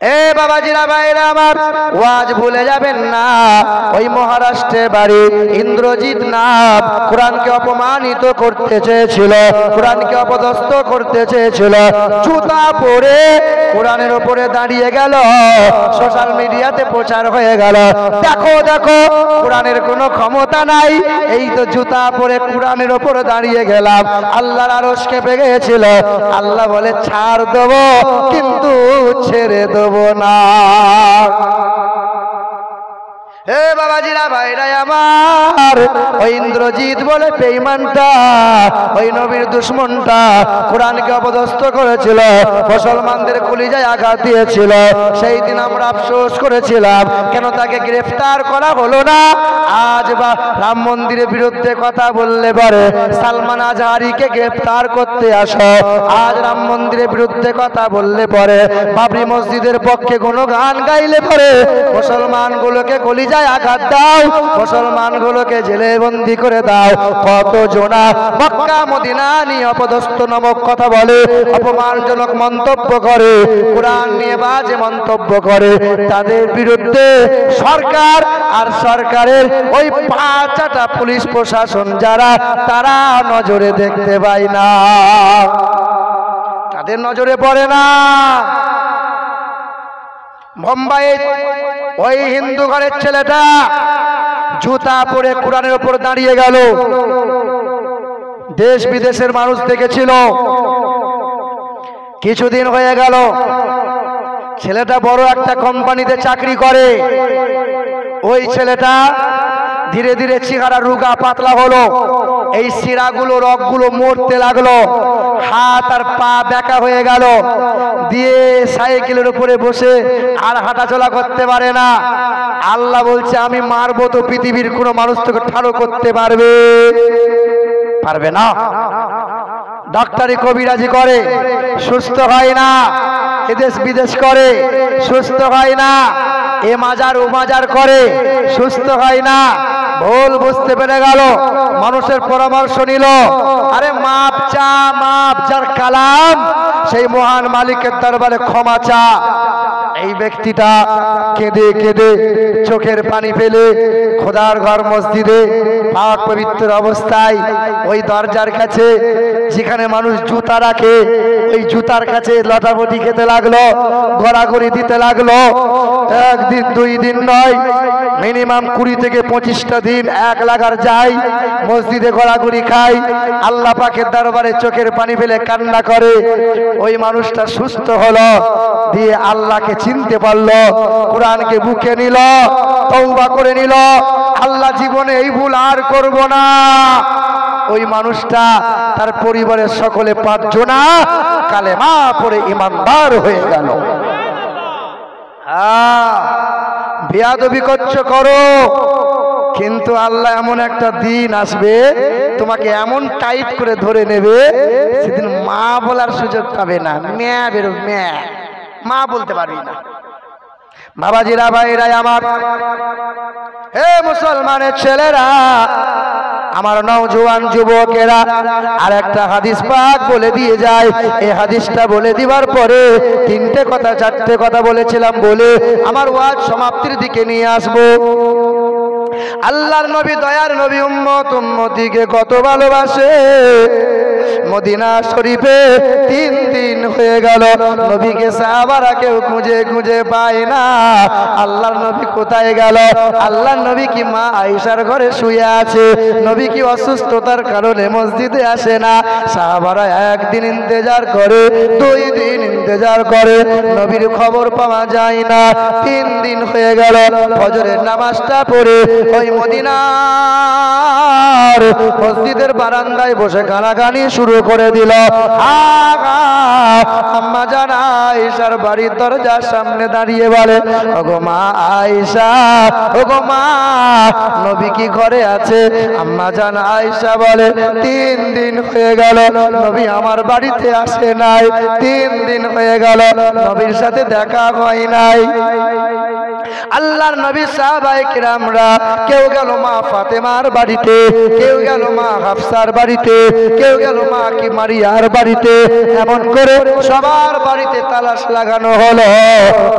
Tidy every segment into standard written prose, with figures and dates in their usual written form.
এ বাবাজিরা ভাইরা আমার, ওয়াজ ভুলে যাবেন না। ওই মহারাষ্ট্রে বাড়ি ইন্দ্রজিৎ নাম কোরআনকে অপমানিত করতে চেয়েছিল, কোরআনকে অপদস্থ করতে চেয়েছিল। জুতা পরে কোরআনের উপরে দাঁড়িয়ে গেল, সোশ্যাল মিডিয়াতে প্রচার হয়ে গেল, দেখো দেখো কোরআনের কোনো ক্ষমতা নাই, এই তো জুতা পরে কোরআনের উপরে দাঁড়িয়ে গেলাম। আল্লাহর আরশ কেঁপে গিয়েছিল। আল্লাহ বলে ছাড় দেবো কিন্তু ছেড়ে দেবো না। হে বাবাজিরা ভাইরা আমার, ওই ইন্দ্রজিৎ বলে বেঈমানটা, ওই নবীর দুশমনটা কোরআনকে অপদস্থ করেছিল, মুসলমানদের কলিজায় আঘাত দিয়েছিল। সেই দিন আমরা আফসোস করেছিলাম কেন তাকে গ্রেফতার করা হলো না। আজ বা রাম মন্দিরের বিরুদ্ধে কথা বললে পারে সালমান আজহারিকে গ্রেফতার করতে আসো, আজ রাম মন্দিরের বিরুদ্ধে কথা বললে পরে বাবরি মসজিদের পক্ষে কোনো গান গাইলে পরে মুসলমানগুলোকে কলিজা আঘাত দাও, মুসলমানগুলোকে জেলে বন্দি করে দাও। কত জনা মক্কা মদিনা নিয়ে অপদস্থ নামক কথা বলে, অপমানজনক মন্তব্য করে, কোরআন নিয়ে বাজে মন্তব্য করে, তাদের বিরুদ্ধে সরকার আর সরকারের ওই পাঁচটা পুলিশ প্রশাসন যারা, তারা নজরে দেখতে পায় না, তাদের নজরে পড়ে না। মুম্বাই ওই হিন্দু ঘরের ছেলেটা জুতা পরে কোরআনের উপর দাঁড়িয়ে গেল, দেশ বিদেশের মানুষ দেখেছিল। কিছুদিন হয়ে গেল, ছেলেটা বড় একটা কোম্পানিতে চাকরি করে। ওই ছেলেটা ধীরে ধীরে চেহারা রুগা পাতলা হলো, এই শিরাগুলো রগগুলো মরতে লাগলো, হাত আর পা বেঁকা হয়ে গেল, দিয়ে সাইকেলের উপরে বসে আর হাঁটাচলা করতে পারে না। আল্লাহ বলছে আমি মারবো তো পৃথিবীর কোনো মানুষ তোকে ঠাড়ো করতে পারবে? পারবে না। ডাক্তারি কবিরাজি করে, সুস্থ হয় না, এদেশ বিদেশ করে, সুস্থ হয় না, এ মাজার ও মাজার করে, সুস্থ হয় না। ভুল বুঝতে পেরে গেল, মানুষের পরামর্শ নিল, আরে মাপ চা, মাপ যার কালাম সেই মহান মালিকের দরবারে ক্ষমা চা। এই ব্যক্তিটা কেঁদে কেঁদে চোখের পানি ফেলে খোদার ঘর মসজিদে পাক পবিত্র অবস্থায় ওই দরজার কাছে যেখানে মানুষ জুতা রাখে, ওই জুতার কাছে লটাপটি খেতে লাগলো, ঘোরাঘুরি দিতে লাগলো। একদিন দুই দিন নয়, মিনিমাম 20 থেকে 25টা দিন এক লাগার যায়, মসজিদে ঘোরাঘুরি খায়, আল্লাহ পাকের দরবারে চোখের পানি ফেলে কান্না করে। ওই মানুষটা সুস্থ হলো, দিয়ে আল্লাহকে চিনতে পারলো, কোরআনকে বুকে নিল, তওবা করে নিল, আল্লাহ জীবনে এই ভুল আর করব না। ওই মানুষটা তার পরিবারের সকলে 5 জনা কালেমা পড়ে ঈমানদার হয়ে গেল। বেয়াদবি করছো করো, কিন্তু আল্লাহ এমন একটা দিন আসবে তোমাকে এমন টাইট করে ধরে নেবে, সেদিন মা বলার সুযোগ পাবে না, ম্যা বেরো, ম্যা, মা বলতে পারবি না। বাবাজিরা ভাইরা আমার, হে মুসলমানের ছেলেরা, আমার নওজোয়ান যুবকেরা, আর একটা হাদিস পাক বলে দিয়ে যায়। এই হাদিসটা বলে দিবার পরে 3টে কথা 4টে কথা বলেছিলাম বলে আমার ওয়াজ সমাপ্তির দিকে নিয়ে আসবো। আল্লাহর নবী, দয়ার নবী, উম্মতিকে কত ভালোবাসে। মদিনা শরীফে 3 দিন হয়ে গেল, নবীকে সাহাবারা কেউ খুঁজে খুঁজে পায় না। আল্লাহর নবী কোথায় গেল? আল্লাহর নবী কি মা আয়েশার ঘরে শুয়ে আছে? নবী কি অসুস্থতার কারণে মসজিদে আসে না? সাহাবারা 1 দিন ইন্তেজার করে, 2 দিন ইন্তেজার করে, নবীর খবর পাওয়া যায় না। 3 দিন হয়ে গেল, ফজরের নামাজটা পড়ে ওই মদিনার মসজিদের বারান্দায় বসে গানাগানি শুরু করে দিল। আম্মা জান আয়েশার বাড়ির দরজার সামনে দাঁড়িয়ে বলে, ওগো মা আয়েশা, ওগো মা, নবী কি ঘরে আছে? আম্মা জান আয়েশা বলে, 3 দিন হয়ে গেল নবী আমার বাড়িতে আসে নাই, 3 দিন হয়ে গেল নবীর সাথে দেখা হয় নাই। আল্লাহর নবী সাহাবায়ে কিরামরা কেউ গেল মা ফাতেমার বাড়িতে, কেউ গেল মা হাফসার বাড়িতে, কেউ গেল মা কি মারিয়ার বাড়িতে, এমন করে সবার বাড়িতে তালাশ লাগানো হলো।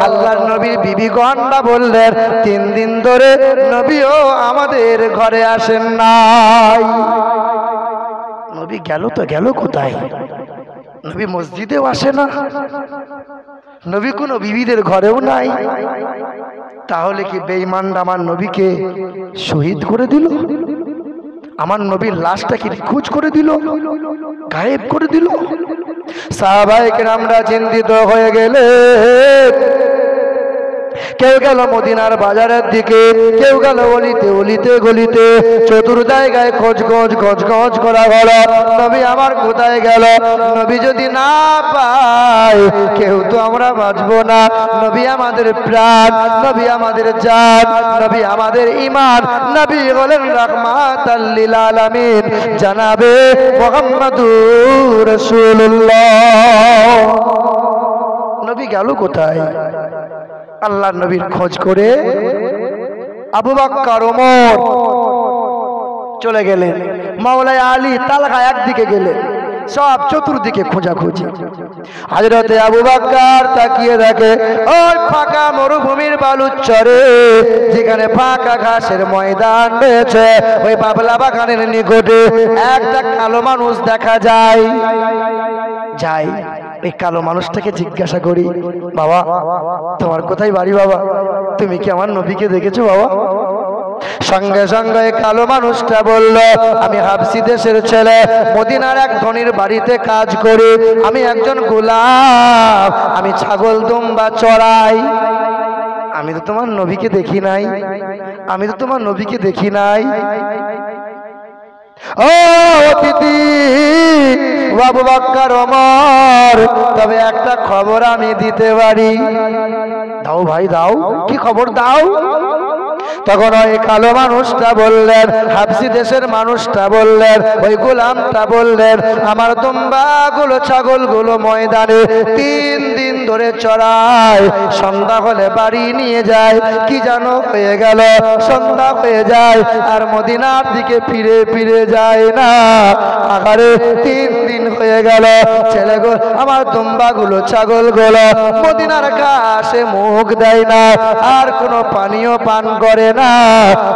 আল্লাহর নবীর বিবিগণরা বললেন 3 দিন ধরে নবীও আমাদের ঘরে আসেন নাই। নবী গেল তো গেল কোথায়? নবী মসজিদেও আসে না, নবী কোনো বিবিদের ঘরেও নাই। তাহলে কি বেঈমানরা আমার নবীকে শহীদ করে দিল? আমার নবীর লাশটা কি নিখোঁজ করে দিল, গায়েব করে দিল? সাহাবায়ে কেরামরা চিন্তিত হয়ে গেলেন। কেউ গেল মদিনার বাজারের দিকে, কেউ গেল অলিতে অলিতে গলিতে, চতুর জায়গায় খোঁজ করা হলো নবী আমার কোথায় গেল। নবী যদি না পাই কেউ তো আমরা বাঁচবো না। নবী আমাদের প্রাণ, নবী আমাদের জান, নবী আমাদের ঈমান, নবী হলেন রাহমাতাল লিল আলামিন জানাবে মুহাম্মাদুর রাসূলুল্লাহ। নবী গেল কোথায়? আল্লাহর নবীর খোঁজ করে আবু বকর, ওমর চলে গেলেন, মাওলানা আলী, তালহা একদিকে গেলেন, সব চতুর্দিকে খোঁজাখুঁজি। হযরতে আবু বকর তাকিয়ে দেখে ওই ফাঁকা মরুভূমির বালুচরে, যেখানে ফাঁকা ঘাসের ময়দান রয়েছে, ওই বাবলা বাগানের নিকটে একটা কালো মানুষ দেখা যায়। এই কালো মানুষটাকে জিজ্ঞাসা করি, বাবা তোমার কোথায় বাড়ি? বাবা তুমি কি আমার নবীকে দেখেছো বাবা? সঙ্গে সঙ্গে কালো মানুষটা বলল, আমি হাবশী দেশের ছেলে, মদিনার এক ধনীর বাড়িতে কাজ করি, আমি একজন গোলাম, আমি ছাগল দুম্বা চড়াই। আমি তো তোমার নবীকে দেখি নাই, আমি তো তোমার নবীকে দেখি নাই। ও অতিথি আবু বকর, ওমর, তবে একটা খবর আমি দিতে পারি। দাও ভাই দাও, কি খবর দাও? তখন ওই কালো মানুষটা বললেন, হাবশী দেশের মানুষটা বললেন, ওই গোলামটা বললেন, আমার দুম্বাগুলো ছাগলগুলো ময়দানে 3 দিন ধরে চড়ায়, সন্ধ্যা হলে বাড়ি নিয়ে যায়। কি জানো হয়ে গেল, সন্ধ্যা হয়ে যায় আর মদিনার দিকে ফিরে ফিরে যায় না। আহারে 3 দিন হয়ে গেল, ছেলেগুলো আমার দুম্বাগুলো ছাগলগুলো মদিনার ঘাসে মুখ দেয় না, আর কোনো পানীয় পান করে না।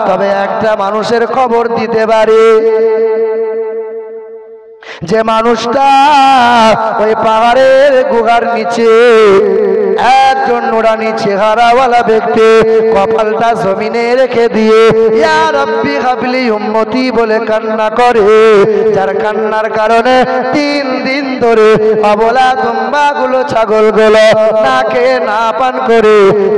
তবে একটা মানুষের খবর দিতে পারি, যে মানুষটা ওই পাহাড়ের গুহার নিচে একজন নুরানি চেহারাওয়ালা ব্যক্তি কপালটা জমিনে রেখে দিয়ে ইয়া রাব্বি হাবলি উম্মতি বলে কান্না করে, যার কান্নার কারণে 3 দিন ধরে অবলা দুম্বাগুলো ছাগলগুলো না খেয়ে না পান করে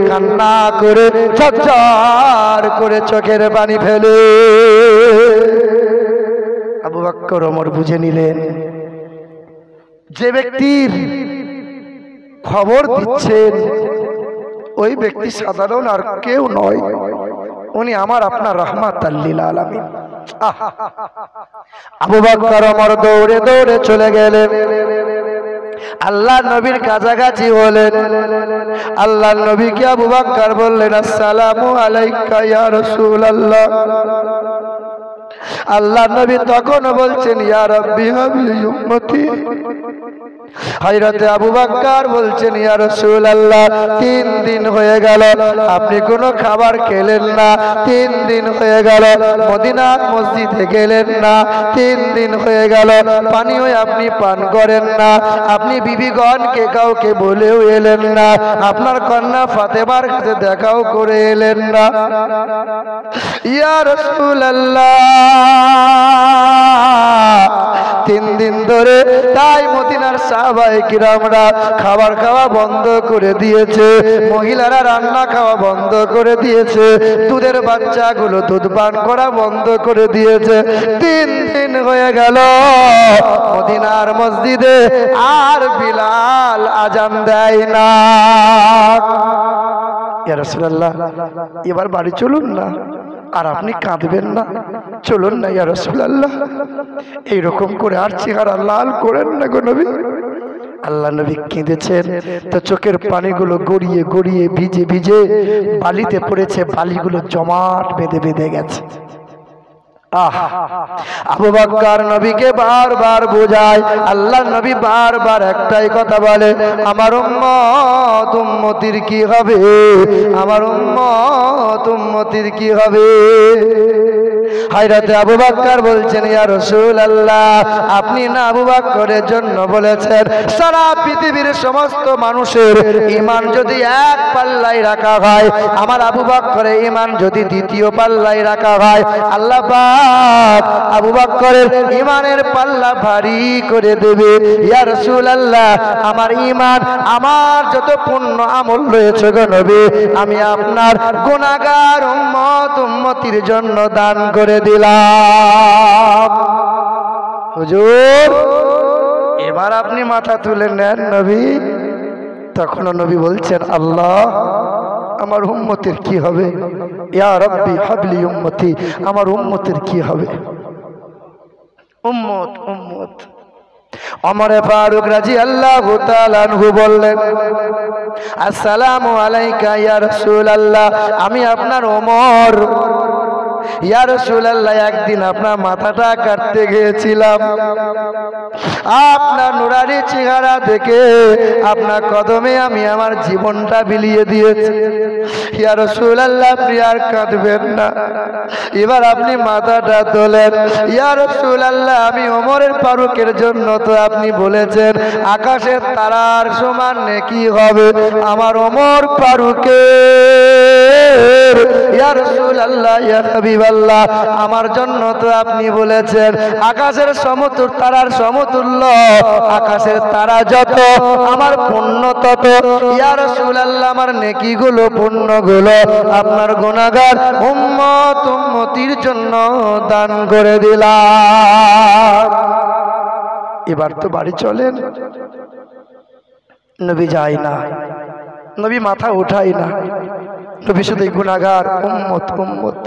কান্না করে ঝরঝর করে চোখের পানি ফেলে। আবু বকর, ওমর বুঝে নিলেন, যে ব্যক্তির খবর দিচ্ছেন ওই ব্যক্তি সাধারণ আর কেউ নয়, উনি আমার আপনার রাহমাতাল লিল আলামিন। আবু বকর, ওমর দৌড়ে দৌড়ে চলে গেলেন, আল্লাহ নবীর কাছাকাছি হলেন। আল্লাহ নবীকে আবু বকর বললেন, আসসালামু আলাইকা ইয়া রাসূলুল্লাহ। আল্লাহ নবী তখন বলছেন, ইয়া রাব্বি হাবলি উম্মতি। হযরতে আবু বকর বলছেন, ইয়া রাসূলুল্লাহ 3 দিন হয়ে গেল আপনি কোনো খাবার খেলেন না, 3 দিন হয়ে গেল মদিনার মসজিদে গেলেন না, 3 দিন হয়ে গেল পানিও আপনি পান করেন না, আপনি বিবিগণকে কাউকে বলেও এলেন না, আপনার কন্যা ফাতেমার কাছে দেখাও করে এলেন না। ইয়া রাসূলুল্লাহ 3 দিন ধরে তাই মদিনার সাহাবায়ে কিরামরা খাবার খাওয়া বন্ধ করে দিয়েছে, মহিলারা রান্না খাওয়া বন্ধ করে দিয়েছে, দুধের বাচ্চাগুলো দুধ পান করা বন্ধ করে দিয়েছে। 3 দিন হয়ে গেল মদিনার মসজিদে আর বিলাল আজান দেয় না। ইয়া রাসূলুল্লাহ এবার বাড়ি চলুন না, আর আপনি কাঁদবেন না, চলুন না ইয়া রাসূলুল্লাহ, এইরকম করে আর চেহারা লাল করেন না গো নবী, আল্লাহ নবী কেঁদেছেন, তো চোখের পানিগুলো গড়িয়ে গড়িয়ে ভিজে ভিজে বালিতে পড়েছে, বালিগুলো জমাট বেঁধে বেঁধে গেছে। আবু বকর নবীকে বারবার বোঝায়, আল্লাহ নবী বারবার একটাই কথা বলে, আমার উম্মত উম্মতির কি হবে, আমার উম্মত উম্মতির কি হবে। হযরত আবু বকর বলছেন, ইয়া রাসূলুল্লাহ, আপনি না আবু বকরের জন্য বলেছেন, সারা পৃথিবীর সমস্ত মানুষের ঈমান যদি এক পাল্লায় রাখা হয়, আমার আবু বকরের ঈমান যদি দ্বিতীয় পাল্লায় রাখা হয়, আল্লাহ পাক আবু বকরের ঈমানের পাল্লা ভারী করে দেবে। ইয়া রাসূলুল্লাহ, আমার ঈমান, আমার যত পুণ্য আমল রয়েছে গো নবী, আমি আপনার গুনাহগার উম্মত উম্মতির জন্য দান করে দিলাম। হুজুর, এবার আপনি মাথা তুলে নেন নবী। তখন নবী বলছেন, আল্লাহ, আমার উম্মতের কি হবে, ইয়া রাব্বি হাবলি উম্মতি, আমার উম্মতের কি হবে। উম্মত উম্মত। ওমর ফারুক রাদিয়াল্লাহু তাআলা আনহু বললেন, আসসালামু আলাইকা ইয়া রাসূলুল্লাহ, আমি আপনার ওমর। ইয়া রাসূলুল্লাহ, একদিন আপনার মাথাটা কাটতে গিয়েছিলাম, আপনার নুরানি চেহারা দেখে আপনার কদমে আমি আমার জীবনটা বিলিয়ে দিয়েছি। ইয়া রাসূলুল্লাহ, আপনি আর কাঁদবেন না, এবার আপনি মাথাটা তোলেন। ইয়া রাসূলুল্লাহ, আমি ওমরের ফারুকের জন্য তো আপনি বলেছেন আকাশের তারার সমান নেকি হবে আমার ওমর ফারুকের। ইয়া রাসূলুল্লাহ, ইয়া হাবিবাল্লাহ, আমার জন্য তো আপনি বলেছেন আকাশের সমতুল্য, তারার সমতুল্য, আকাশের তারা যত আমার পুণ্য তত। ইয়া রাসূলুল্লাহ, আমার নেকিগুলো পুণ্যগুলো আপনার গুনাহগার উম্মত উম্মতির জন্য দান করে দিলাম। এবার তো বাড়ি চলেন। নবী যায় না, নবী মাথা উঠাই না, নবী শুধু গুনাহগার উম্মত উম্মত।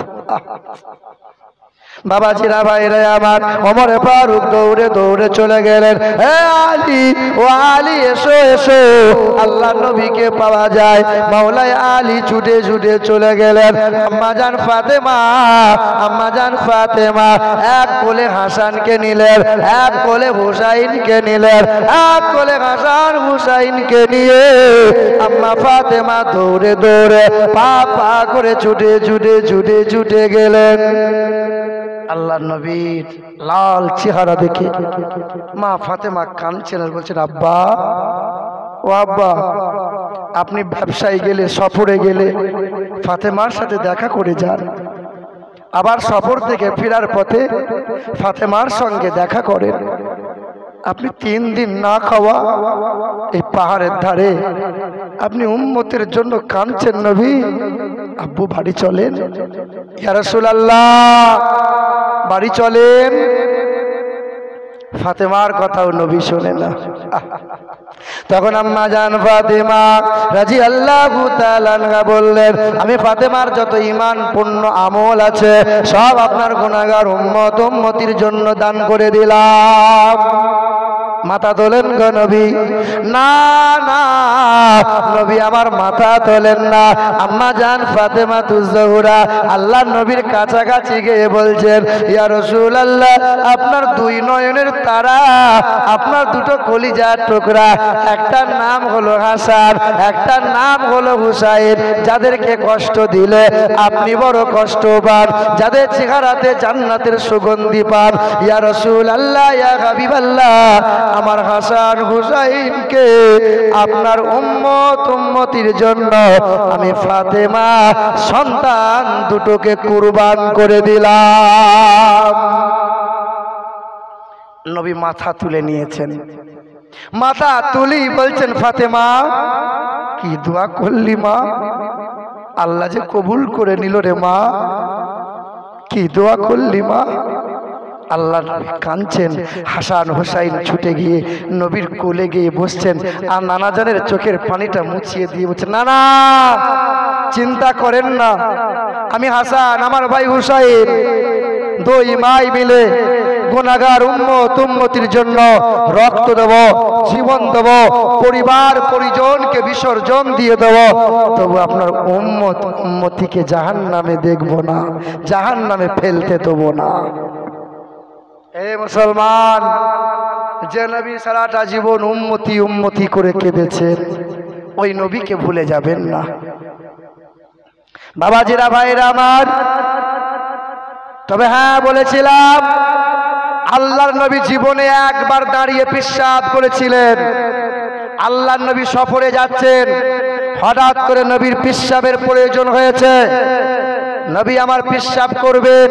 বাবাজিরা, ভাইরা আমার, ওমর ফারুক দৌড়ে দৌড়ে চলে গেলেন। হে আলী, ও আলী, এসো এসো, আল্লাহ নবীকে পাওয়া যায়। মাওলাই আলী ছুটে ছুটে চলে গেলেন। আম্মাজান ফাতেমা, আম্মাজান ফাতেমা এক কোলে হাসানকে নিলেন, এক কোলে হুসাইনকে নিলেন, এক কোলে হাসান হুসাইনকে নিয়ে আম্মা ফাতেমা দৌড়ে দৌড়ে পা পা করে ছুটে ছুটে ছুটে ছুটে গেলেন। আল্লাহ নবীর লাল চেহারা দেখে মা ফাতেমা কাঁদছেন আর বলছেন, আব্বা, ও আব্বা, আপনি ব্যবসায় গেলে, সফরে গেলে ফাতেমার সাথে দেখা করে যান, আবার সফর থেকে ফেরার পথে ফাতেমার সঙ্গে দেখা করেন। আপনি 3 দিন না খাওয়া এই পাহাড়ের ধারে আপনি উম্মতের জন্য কাঁদছেন নবী, আব্বু বাড়ি চলেন। ইয়া রাসূলুল্লাহ, বাড়ি চলেন। ফাতেমার কথাও নবী শোনে না। তখন আম্মা জান ফাতেমা রাদিয়াল্লাহু তাআলা আনহা বললেন, আমি ফাতেমার যত ঈমান পূর্ণ আমল আছে সব আপনার গুনাহগার উম্মত উম্মতির জন্য দান করে দিলাম। মাথা তোলেন গো নবী। না না, নবী আমার মাথা তোলেন না। আম্মা জান ফাতেমা তুজ-জোহরা আল্লাহ নবীর কাছাকাছি গিয়ে বলছেন, ইয়া রাসূলুল্লাহ, আপনার 2 নয়নের তারা, আপনার 2টো কলিজার টুকরা, একটার নাম হলো হাসান, একটার নাম হলো হুসাইন, যাদেরকে কষ্ট দিলে আপনি বড় কষ্ট পান, যাদের চেহারাতে জান্নাতের সুগন্ধি পান। ইয়া রাসূলুল্লাহ, ইয়া হাবিবাল্লাহ, আমার হাসান হুসাইনকে আপনার উম্মত উম্মতির জন্য আমি ফাতেমা সন্তান দুটোকে কুরবান করে দিলাম। নবী মাথা তুলে নিয়েছেন, মাথা তুলি বলছেন, ফাতেমা, কি দোয়া করলি মা, আল্লাহ যে কবুল করে নিল রে মা, কি দোয়া করলি মা। আল্লাহ নবী কাঁদছেন। হাসান হুসাইন ছুটে গিয়ে নবীর কোলে গিয়ে বসছেন আর নানাজানের চোখের পানিটা মুছিয়ে দিয়ে বলছেন, না না, চিন্তা করেন না, আমি হাসান, আমার ভাই হুসাইন, 2 ভাই মিলে গুনাহগার উম্মতির জন্য রক্ত দেব, জীবন দেব, পরিবার পরিজনকে বিসর্জন দিয়ে দেব, তবু আপনার উম্মতিকে জাহান্নামে দেখব না, জাহান্নামে ফেলতে দেব না। এ মুসলমান, যে নবী সারাটা জীবন উম্মতি করে কেঁদেছেন, ওই নবীকে ভুলে যাবেন না। বাবাজিরা, ভাইরা আমার, তবে হ্যাঁ বলেছিলাম, আল্লাহর নবী জীবনে একবার দাঁড়িয়ে পেশাব করেছিলেন। আল্লাহর নবী সফরে যাচ্ছেন, হঠাৎ করে নবীর পেশাবের প্রয়োজন হয়েছে। নবী আমার পেশাব করবেন,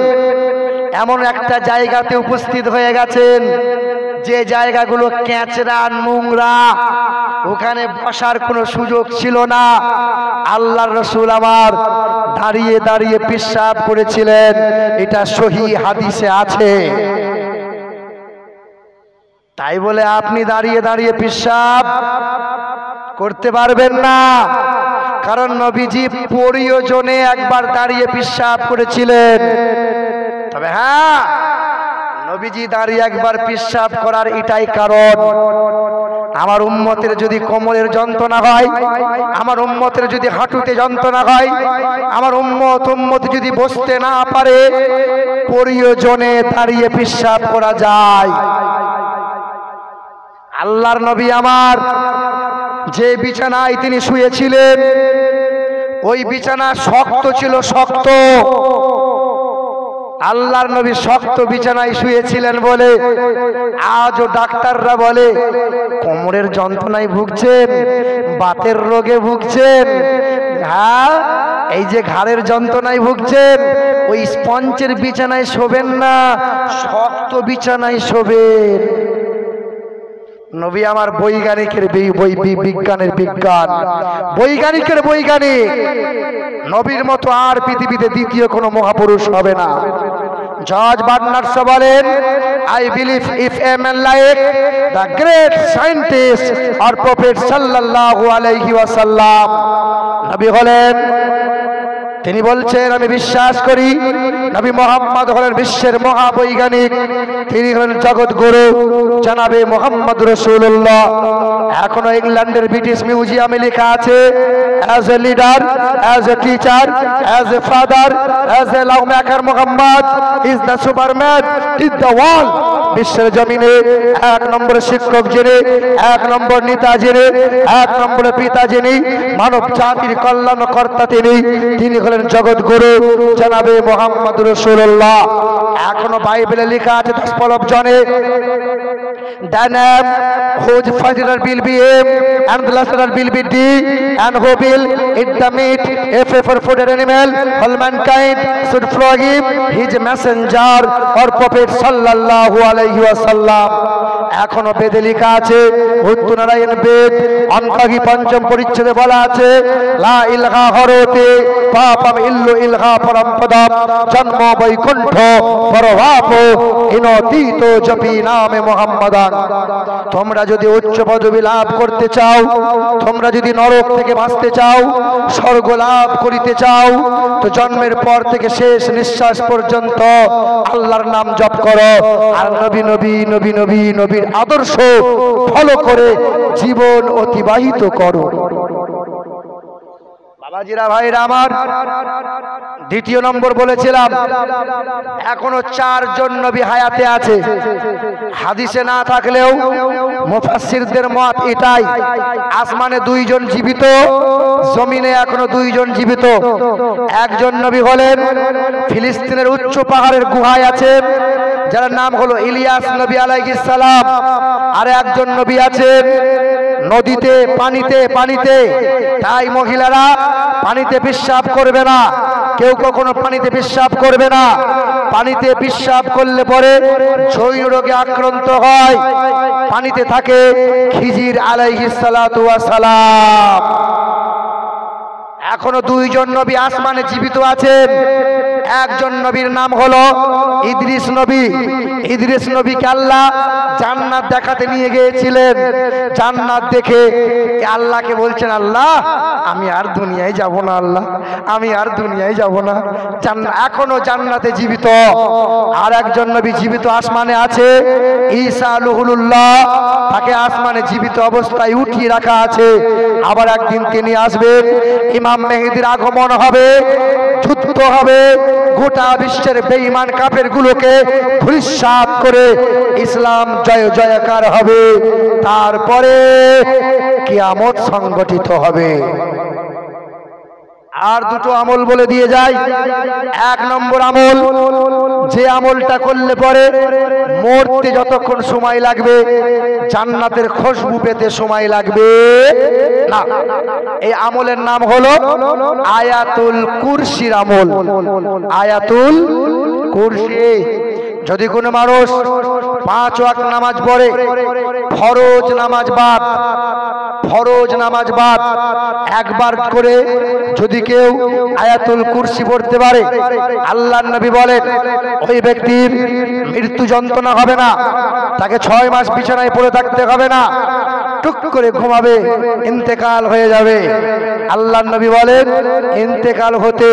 এমন একটা জায়গাতে উপস্থিত হয়ে গেছেন যে জায়গাগুলো ক্যাচরা নোংরা, ওখানে বসার কোনো সুযোগ ছিল না। আল্লাহর রাসূল আমার দাঁড়িয়ে দাঁড়িয়ে পেশাব করেছিলেন, এটা সহিহ হাদিসে আছে। তাই বলে আপনি দাঁড়িয়ে দাঁড়িয়ে পেশাব করতে পারবেন না, কারণ নবীজি প্রয়োজনে একবার দাঁড়িয়ে পেশাব করেছিলেন। তবে হ্যাঁ, নবীজি দাঁড়িয়ে একবার পেশাব করার এটাই কারণ, আমার উম্মতের যদি কোমরের যন্ত্রণা হয়, আমার উম্মতের যদি হাঁটুতে যন্ত্রণা হয়, আমার উম্মত যদি বসতে না পারে, প্রয়োজনে দাঁড়িয়ে পেশাব করা যায়। আল্লাহর নবী আমার যে বিছানায় তিনি শুয়েছিলেন, ওই বিছানা শক্ত ছিল, শক্ত। আল্লাহর নবী শক্ত বিছানায় শুয়েছিলেন বলে আজও ডাক্তাররা বলে কোমরের যন্ত্রণায় ভুগছেন, বাতের রোগে ভুগছেন, হ্যাঁ এই যে ঘাড়ের যন্ত্রণায় ভুগছেন, ওই স্পঞ্জের বিছানায় শোবেন না, শক্ত বিছানায় শোবেন। নবী আমার বৈজ্ঞানিকের বিজ্ঞানের বিজ্ঞান, বৈজ্ঞানিকের বৈজ্ঞানিক। নবীর মতো আর পৃথিবীতে দ্বিতীয় কোনো মহাপুরুষ হবে না। জর্জ বার্নার্ড শো বলেন, I believe if a man like the great scientist or prophet sallallahu alayhi wa sallam, নবী হলেন, তিনি বলছেন আমি বিশ্বাস করি নবী মুহাম্মদ হলেন বিশ্বের মহাবৈজ্ঞানিক, তিনি হলেন জগৎগুরু জনাবে মুহাম্মদ রাসূলুল্লাহ। এখনো ইংল্যান্ডের ব্রিটিশ মিউজিয়ামে লেখা আছে, as a leader, as a teacher, as a father, as a lawmaker, Muhammad is the superman in the world। বিশ্বের জমিনে এক নম্বর শিক্ষক যিনি, এক নম্বর নেতা যিনি, এক নম্বর পিতা যিনি, মানব জাতির কল্যাণকর্তা তিনি হলেন জগৎগুরু জনাবে মুহাম্মদ রাসূলুল্লাহ। এখনো বাইবেলে লেখা আছে 10 পলব জনে, the name whose first letter will be M and the last letter will be D, and who will eat the meat if for food or animal, all mankind should flog him, his messenger or prophet sallallahu alayhi wa sallam। এখনো বেদে লেখা আছে, উত্তরনারায়ণ বেদ অন্তগী পঞ্চম পরিচ্ছেদে বলা আছে, লা Ilha হরতে পাপম ইল্লু Ilha Paramapadam, জন্ম বৈকুণ্ঠ পরভাপ ইনতীত জপি নামে মুহাম্মাদান। তোমরা যদি উচ্চ পদবী লাভ করতে চাও, তোমরা যদি নরক থেকে বাঁচতে চাও, স্বর্গ লাভ করিতে চাও, তো জন্মের পর থেকে শেষ নিঃশ্বাস পর্যন্ত আল্লাহর নাম জপ করো, আর নবী নবী নবী নবী নবীর আদর্শ ফলো করে জীবন অতিবাহিত করো। বাবাজিরা, ভাইরা আমার, দ্বিতীয় নম্বর বলেছিলাম এখনো 4 জন নবী হায়াতে আছে। হাদিসে না থাকলেও মুফাসসিরদের মত এটাই, আসমানে 2 জন জীবিত, জমিনে এখনো 2 জন জীবিত। একজন নবী হলেন ফিলিস্তিনের উচ্চ পাহাড়ের গুহায় আছেন, যার নাম হলো ইলিয়াস নবী আলাইহিস সালাম। আর একজন নবী আছেন নদীতে, পানিতে। তাই মহিলারা পানিতে পেশাব করবে না, কেউ কখনো পানিতে পেশাব করবে না। পানিতে পেশাব করলে পরে যৌন রোগে আক্রান্ত হয়। পানিতে থাকে খিজির আলাইহিস সালাতু ওয়াস সালাম। এখনো 2 জন নবী আসমানে জীবিত আছেন। একজন নবীর নাম হলো ইদ্রিস নবী। ইদ্রিস নবীকে আল্লাহ জান্নাত দেখাতে নিয়ে গিয়েছিলেন। জান্নাত দেখে আল্লাহকে বলছেন, আল্লাহ আমি আর দুনিয়ায় যাব না, আল্লাহ আমি আর দুনিয়ায় যাব না। এখনো জান্নাতে জীবিত আর একজন নবী জীবিত আসমানে আছে, ঈসা রুহুল্লাহ, তাকে আসমানে জীবিত অবস্থায় উঠিয়ে রাখা আছে। আবার একদিন তিনি আসবেন, ইমাম মেহেদীর আগমন হবে, যুদ্ধ হবে, গোটা বিশ্বের বেঈমান কাফের গুলোকে ধূলিসাৎ করে ইসলাম জয় জয়কার হবে। তারপরে কিয়ামত সংগঠিত হবে। আর দুটো আমল বলে দিয়ে যায়। এক নম্বর আমল, যে আমলটা করলে পরে মরতে যতক্ষণ সময় লাগবে জান্নাতের খুশবু পেতে সময় লাগবে না। এই আমলের নাম হলো আয়াতুল কুরসির আমল। আয়াতুল কুরসি। যদি কোনো মানুষ 5 ওয়াক্ত নামাজ পড়ে, ফরজ নামাজ বাদ একবার করে যদি কেউ আয়াতুল কুরসি পড়তে পারে, আল্লাহর নবী বলেন ওই ব্যক্তির মৃত্যু যন্ত্রণা হবে না, তাকে 6 মাস বিছানায় পড়ে থাকতে হবে না, টুক করে ঘুমাবে, ইন্তেকাল হয়ে যাবে। আল্লাহর নবী বলেন ইন্তেকাল হতে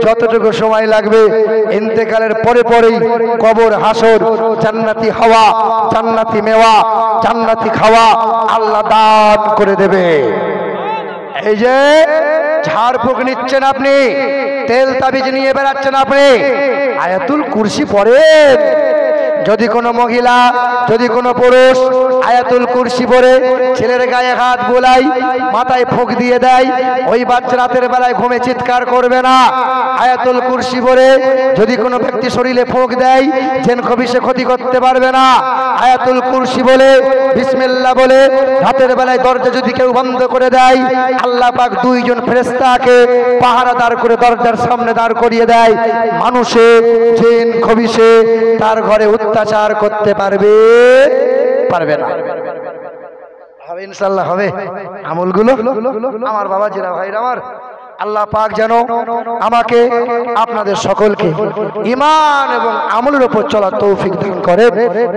যতটুকু সময় লাগবে ইন্তেকালের পরেই কবর, হাসর, জান্নাতি হাওয়া, জান্নাতি মেওয়া, জান্নাতি খাওয়া আল্লাহ দান করে দেবে। এই যে ঝাড়ফুঁক নিচ্ছেন আপনি, তেল তাবিজ নিয়ে বেড়াচ্ছেন আপনি, আয়াতুল কুরসি পড়েন। যদি কোনো মহিলা, যদি কোনো পুরুষ আয়াতুল কুরসি পড়ে ছেলের গায়ে হাত বোলাই, মাথায় ফুঁক দিয়ে দেয়, ওই বাচ্চা রাতের বেলায় ঘুমে চিৎকার করবে না। আয়াতুল কুরসি পড়ে যদি কোনো ব্যক্তি শরীরে ফুঁক দেয়, জেন খবিশে ক্ষতি করতে পারবে না। আয়াতুল কুরসি বলে, বিসমিল্লাহ বলে রাতের বেলায় দরজা যদি কেউ বন্ধ করে দেয়, আল্লাহ পাক 2 জন ফেরেশতাকে পাহারাদার করে দরজার সামনে দাঁড় করিয়ে দেয়। মানুষে জেন খবিশে তার ঘরে অত্যাচার করতে পারবে না। হবে ইনশাআল্লাহ, হবে আমলগুলো। আমার বাবাজিরা, ভাইরা আমার, আল্লাহ পাক যেন আমাকে আপনাদের সকলকে ঈমান এবং আমলের উপর চলার তৌফিক দান করেন।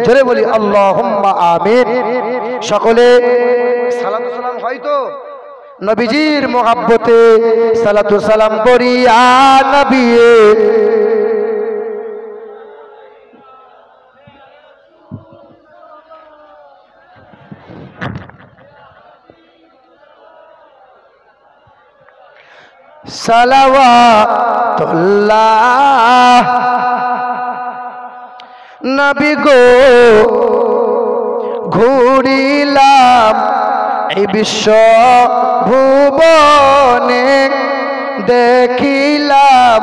জোরে বলি আল্লাহুম্মা আমিন। সকলে সালাতু সালাম হয়তো নবীজির মুহাব্বতে সালাতু সালাম করি আ নবী। সালাওয়াতুল্লাহ নবী গো, ঘুরিলাম এই বিশ্ব ভুবনে, দেখিলাম